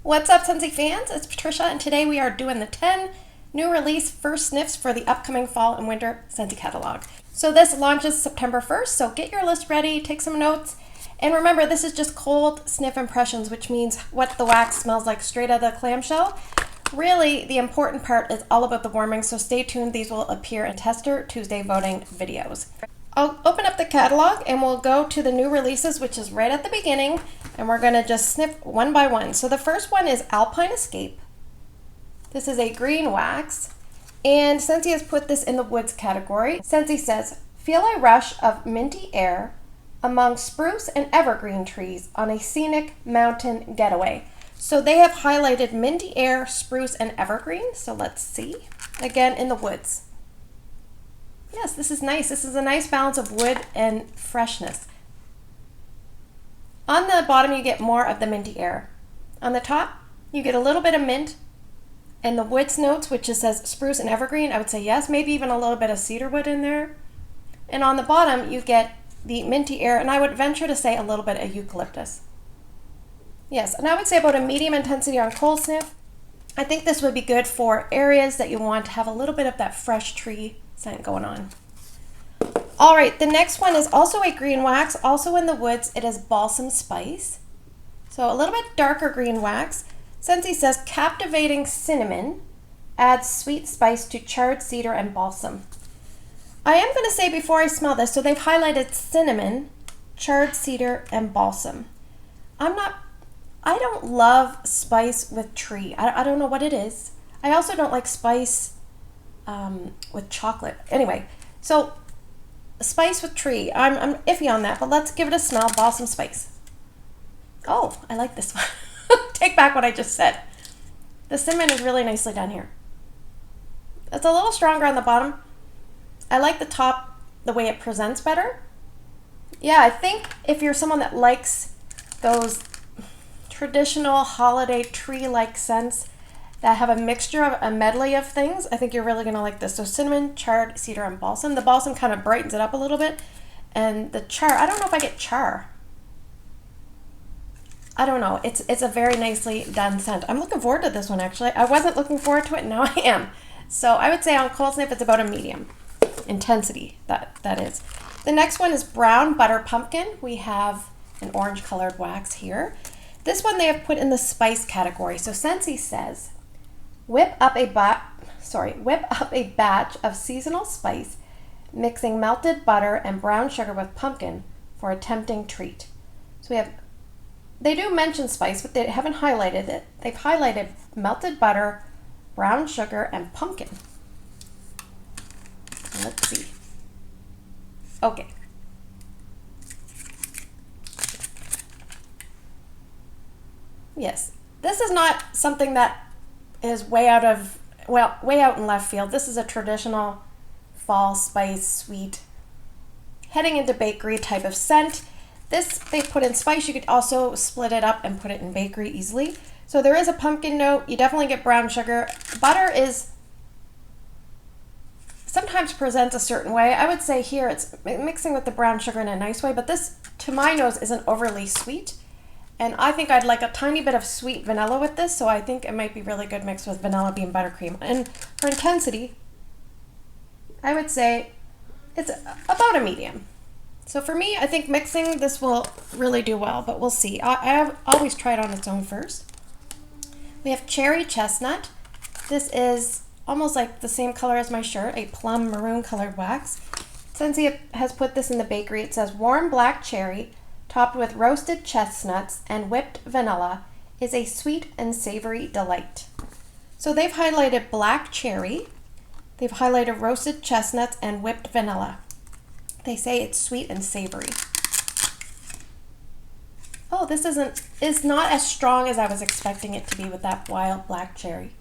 What's up, Scentsy fans? It's Patricia, and today we are doing the 10 new release first sniffs for the upcoming fall and winter Scentsy catalog. So this launches September 1st, so get your list ready, take some notes, and remember this is just cold sniff impressions, which means what the wax smells like straight out of the clamshell. Really, the important part is all about the warming, so stay tuned. These will appear in Tester Tuesday voting videos. I'll open up the catalog and we'll go to the new releases, which is right at the beginning, and we're gonna just sniff one by one. So the first one is Alpine Escape. This is a green wax, and Scentsy has put this in the woods category. Scentsy says, feel a rush of minty air among spruce and evergreen trees on a scenic mountain getaway. So they have highlighted minty air, spruce, and evergreen. So let's see. Again, in the woods. Yes, this is nice. This is a nice balance of wood and freshness. On the bottom, you get more of the minty air. On the top, you get a little bit of mint and the woods notes, which just says spruce and evergreen. I would say yes, maybe even a little bit of cedar wood in there. And on the bottom, you get the minty air, and I would venture to say a little bit of eucalyptus. Yes, and I would say about a medium intensity on cold sniff. I think this would be good for areas that you want to have a little bit of that fresh tree scent going on. All right, the next one is also a green wax, also in the woods. It is Balsam Spice. So a little bit darker green wax. Scentsy says captivating cinnamon adds sweet spice to charred cedar and balsam. I am going to say before I smell this, so they've highlighted cinnamon, charred cedar, and balsam. I don't love spice with tree. I don't know what it is. I also don't like spice with chocolate. Anyway, so spice with tree. I'm iffy on that, but let's give it a smell. Balsam Spice. Oh, I like this one. Take back what I just said. The cinnamon is really nicely done here. It's a little stronger on the bottom. I like the top, the way it presents better. Yeah, I think if you're someone that likes those traditional holiday tree-like scents that have a mixture of a medley of things, I think you're really gonna like this. So cinnamon, charred, cedar, and balsam. The balsam kind of brightens it up a little bit, and the char, I don't know if I get char. I don't know. It's a very nicely done scent. I'm looking forward to this one, actually. I wasn't looking forward to it, now I am. So I would say on cold sniff, it's about a medium intensity, that is. The next one is Brown Butter Pumpkin. We have an orange colored wax here. This one they have put in the spice category. So Scentsy says, whip up a batch of seasonal spice, mixing melted butter and brown sugar with pumpkin for a tempting treat. So they do mention spice, but they haven't highlighted it. They've highlighted melted butter, brown sugar, and pumpkin. Let's see. Okay. Yes, this is not something that is way out in left field. This is a traditional fall spice, sweet, heading into bakery type of scent. This they put in spice. You could also split it up and put it in bakery easily. So there is a pumpkin note. You definitely get brown sugar. Butter is sometimes presents a certain way. I would say here it's mixing with the brown sugar in a nice way, but this, to my nose, isn't overly sweet. And I think I'd like a tiny bit of sweet vanilla with this, so I think it might be really good mixed with vanilla bean buttercream. And for intensity, I would say it's about a medium. So for me, I think mixing this will really do well, but we'll see. I have always tried on its own first. We have Cherry Chestnut. This is almost like the same color as my shirt, a plum maroon colored wax. Scentsy has put this in the bakery. It says warm black cherry topped with roasted chestnuts and whipped vanilla is a sweet and savory delight. So they've highlighted black cherry, they've highlighted roasted chestnuts and whipped vanilla. They say it's sweet and savory. Oh, this is not as strong as I was expecting it to be with that wild black cherry.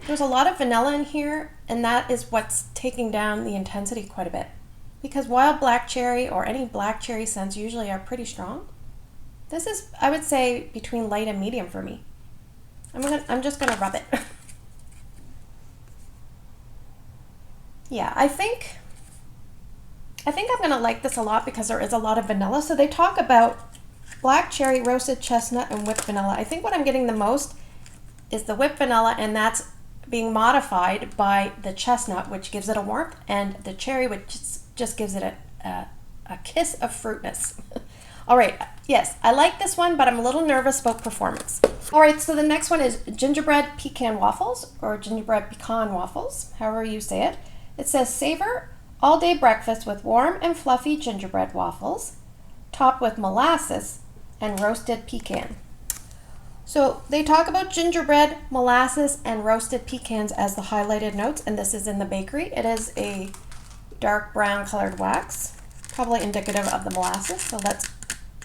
There's a lot of vanilla in here, and that is what's taking down the intensity quite a bit. Because wild black cherry or any black cherry scents usually are pretty strong. This is, I would say, between light and medium for me. I'm just gonna rub it. Yeah, I think I'm gonna like this a lot because there is a lot of vanilla. So they talk about black cherry, roasted chestnut, and whipped vanilla. I think what I'm getting the most is the whipped vanilla, and that's being modified by the chestnut, which gives it a warmth, and the cherry, which just gives it a kiss of fruitness. All right, yes, I like this one, but I'm a little nervous about performance. All right, so the next one is gingerbread pecan waffles, or gingerbread pecan waffles, however you say it. It says savor all-day breakfast with warm and fluffy gingerbread waffles, topped with molasses and roasted pecan. So they talk about gingerbread, molasses, and roasted pecans as the highlighted notes, and this is in the bakery. It is a dark brown colored wax, probably indicative of the molasses, so let's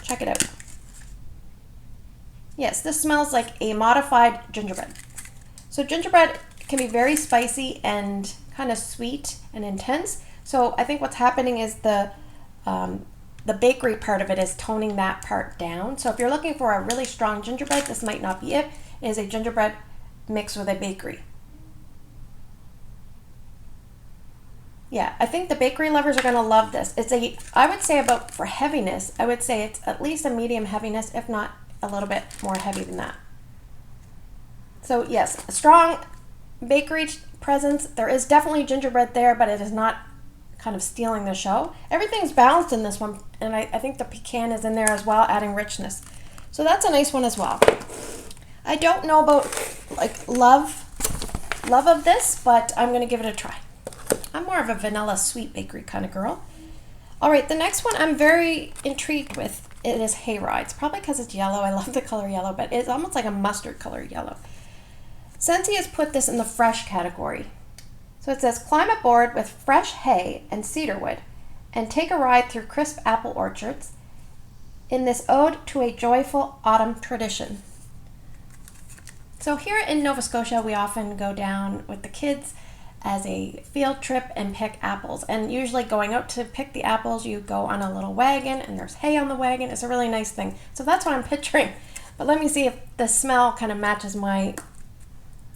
check it out. Yes, this smells like a modified gingerbread. So gingerbread can be very spicy and kind of sweet and intense. So I think what's happening is the bakery part of it is toning that part down. So if you're looking for a really strong gingerbread, this might not be it. It is a gingerbread mixed with a bakery. Yeah, I think the bakery lovers are going to love this. I would say about for heaviness, I would say it's at least a medium heaviness, if not a little bit more heavy than that. So yes, a strong bakery presence. There is definitely gingerbread there, but it is not kind of stealing the show. Everything's balanced in this one, and I think the pecan is in there as well, adding richness. So that's a nice one as well. I don't know about like love of this, but I'm going to give it a try. I'm more of a vanilla sweet bakery kind of girl. All right, the next one I'm very intrigued with. It is Hayride. It's probably because it's yellow. I love the color yellow, but it's almost like a mustard color yellow. Scentsy has put this in the fresh category. So it says, climb aboard with fresh hay and cedarwood and take a ride through crisp apple orchards in this ode to a joyful autumn tradition. So here in Nova Scotia, we often go down with the kids as a field trip and pick apples. And usually going out to pick the apples, you go on a little wagon and there's hay on the wagon. It's a really nice thing. So that's what I'm picturing. But let me see if the smell kind of matches my,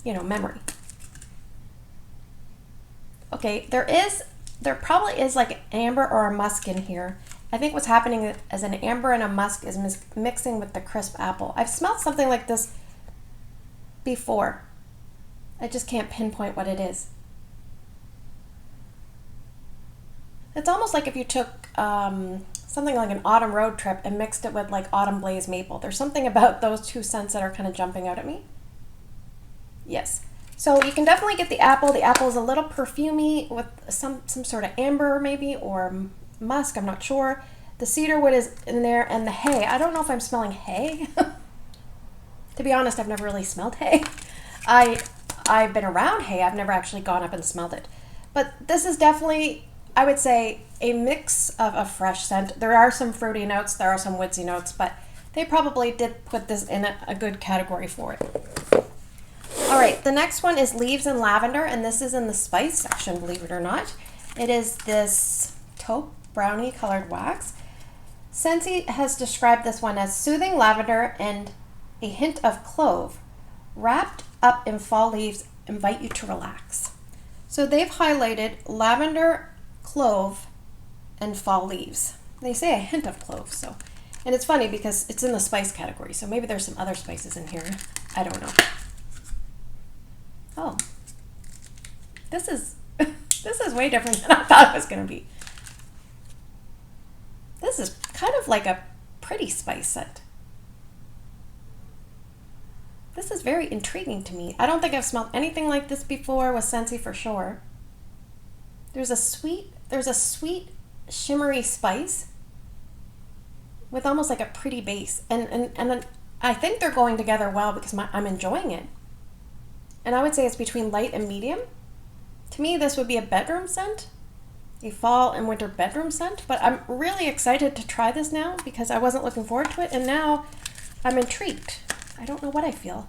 memory. Okay, there probably is like an amber or a musk in here. I think what's happening is an amber and a musk is mixing with the crisp apple. I've smelled something like this before. I just can't pinpoint what it is. It's almost like if you took something like an autumn road trip and mixed it with like autumn blaze maple. There's something about those two scents that are kind of jumping out at me. Yes. So you can definitely get the apple. The apple is a little perfumey with some sort of amber maybe or musk. I'm not sure. The cedarwood is in there and the hay. I don't know if I'm smelling hay. To be honest, I've never really smelled hay. I've been around hay. I've never actually gone up and smelled it. But this is definitely, I would say, a mix of a fresh scent. There are some fruity notes, there are some woodsy notes, but they probably did put this in a good category for it. All right, the next one is Leaves and Lavender, and this is in the spice section, believe it or not. It is this taupe brownie colored wax. Scentsy has described this one as soothing lavender and a hint of clove, wrapped up in fall leaves, invite you to relax. So they've highlighted lavender, clove, and fall leaves. They say a hint of clove, so. And it's funny because it's in the spice category, so maybe there's some other spices in here. I don't know. Oh, this is way different than I thought it was going to be. This is kind of like a pretty spice scent. This is very intriguing to me. I don't think I've smelled anything like this before with Scentsy for sure. There's a sweet shimmery spice with almost like a pretty base. And I think they're going together well because I'm enjoying it. And I would say it's between light and medium. To me, this would be a bedroom scent, a fall and winter bedroom scent. But I'm really excited to try this now because I wasn't looking forward to it. And now I'm intrigued. I don't know what I feel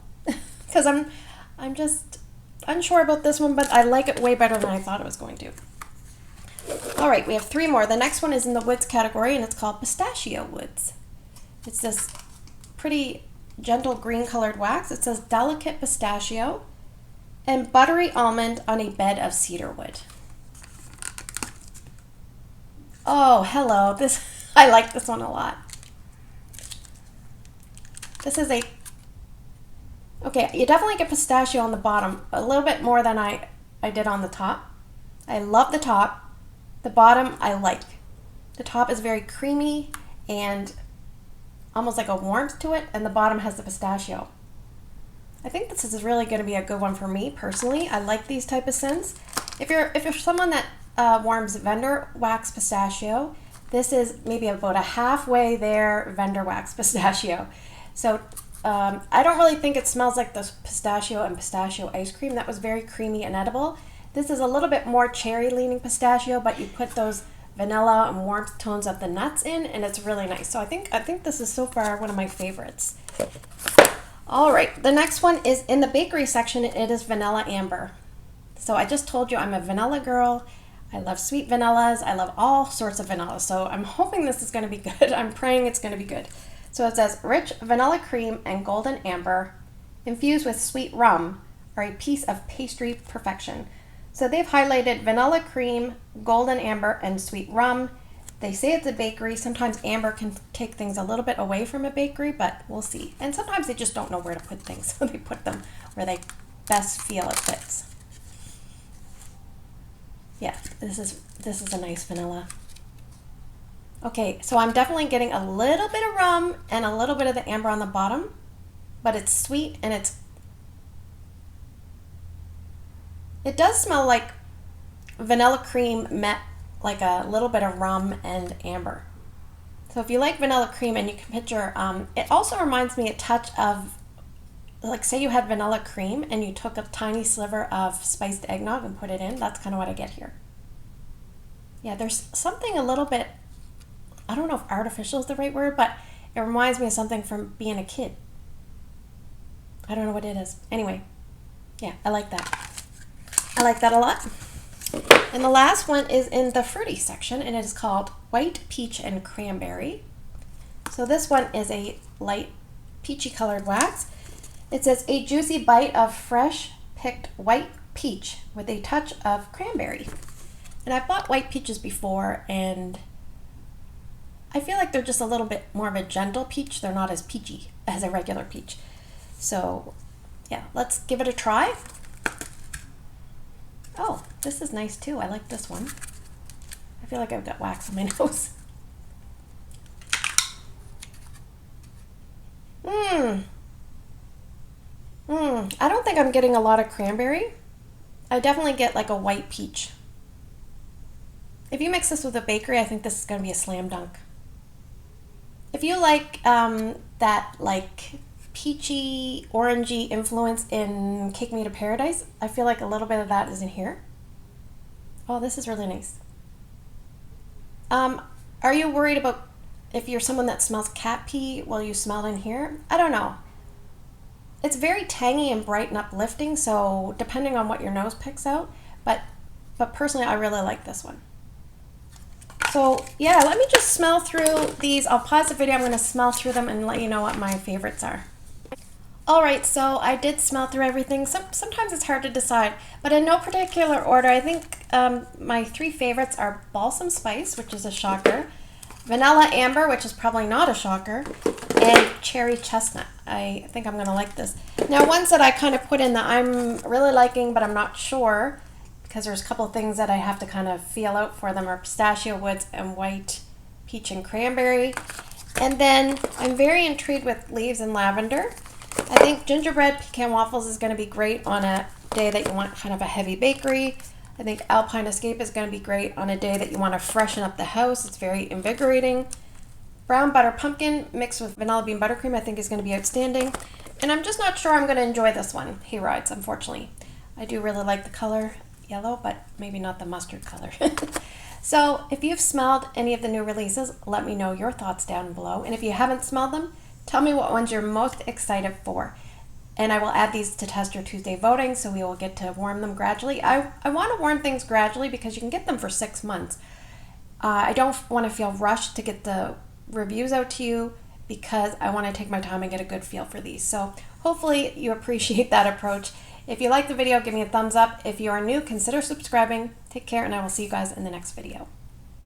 because I'm just unsure about this one, but I like it way better than I thought it was going to. All right, we have 3 more. The next one is in the woods category, and it's called Pistachio Woods. It's this pretty gentle green colored wax. It says delicate pistachio and buttery almond on a bed of cedarwood. Oh, hello. I like this one a lot. This is okay, you definitely get pistachio on the bottom, a little bit more than I did on the top. I love the top. The bottom I like. The top is very creamy and almost like a warmth to it, and the bottom has the pistachio. I think this is really going to be a good one for me personally. I like these type of scents. If you're someone that warms Lavender wax pistachio, this is maybe about a halfway there Lavender wax pistachio. So I don't really think it smells like the pistachio and pistachio ice cream. That was very creamy and edible. This is a little bit more cherry leaning pistachio, but you put those vanilla and warmth tones of the nuts in, and it's really nice. So I think this is so far one of my favorites. All right, the next one is in the bakery section. It is vanilla amber. So I just told you I'm a vanilla girl. I love sweet vanillas. I love all sorts of vanilla. So I'm hoping this is going to be good. I'm praying it's going to be good. So it says rich vanilla cream and golden amber infused with sweet rum are a piece of pastry perfection. So they've highlighted vanilla cream, golden amber, and sweet rum. They say it's a bakery. Sometimes amber can take things a little bit away from a bakery, but we'll see. And sometimes they just don't know where to put things, so they put them where they best feel it fits. Yeah, this is a nice vanilla. Okay, so I'm definitely getting a little bit of rum and a little bit of the amber on the bottom, but it's sweet and it does smell like vanilla cream met like a little bit of rum and amber. So if you like vanilla cream and you can picture, it also reminds me a touch of, like say you had vanilla cream and you took a tiny sliver of spiced eggnog and put it in. That's kind of what I get here. Yeah, there's something a little bit, I don't know if artificial is the right word, but it reminds me of something from being a kid. I don't know what it is. Anyway, yeah, I like that. I like that a lot. And the last one is in the fruity section, and it is called White Peach and Cranberry. So this one is a light peachy colored wax. It says a juicy bite of fresh picked white peach with a touch of cranberry. And I've bought white peaches before, and I feel like they're just a little bit more of a gentle peach. They're not as peachy as a regular peach. So yeah, let's give it a try. Oh, this is nice too. I like this one. I feel like I've got wax on my nose. I don't think I'm getting a lot of cranberry. I definitely get like a white peach. If you mix this with a bakery, I think this is going to be a slam dunk. If you like that like peachy, orangey influence in Cake Me to Paradise, I feel like a little bit of that is in here. Oh, this is really nice. Are you worried about if you're someone that smells cat pee, will you smell it in here? I don't know. It's very tangy and bright and uplifting, so depending on what your nose picks out, but personally I really like this one. So yeah, let me just smell through these. I'll pause the video, I'm going to smell through them and let you know what my favorites are. Alright, so I did smell through everything. Sometimes it's hard to decide, but in no particular order. I think my three favorites are Balsam Spice, which is a shocker, Vanilla Amber, which is probably not a shocker, and Cherry Chestnut. I think I'm going to like this. Now, ones that I kind of put in that I'm really liking, but I'm not sure, because there's a couple of things that I have to kind of feel out for them, are Pistachio Woods and White Peach and Cranberry. And then I'm very intrigued with Leaves and Lavender. I think Gingerbread Pecan waffles is going to be great on a day that you want kind of a heavy bakery. I think Alpine Escape is going to be great on a day that you want to freshen up the house. It's very invigorating. Brown Butter Pumpkin mixed with Vanilla Bean Buttercream I think is going to be outstanding. And I'm just not sure I'm going to enjoy this one, Hayrides, unfortunately. I do really like the color yellow, but maybe not the mustard color. So if you've smelled any of the new releases, let me know your thoughts down below. And if you haven't smelled them, tell me what ones you're most excited for. And I will add these to Tester Tuesday voting, so we will get to warm them gradually. I want to warm things gradually because you can get them for 6 months. I don't want to feel rushed to get the reviews out to you because I want to take my time and get a good feel for these. So hopefully you appreciate that approach. If you like the video, give me a thumbs up. If you are new, consider subscribing. Take care, and I will see you guys in the next video.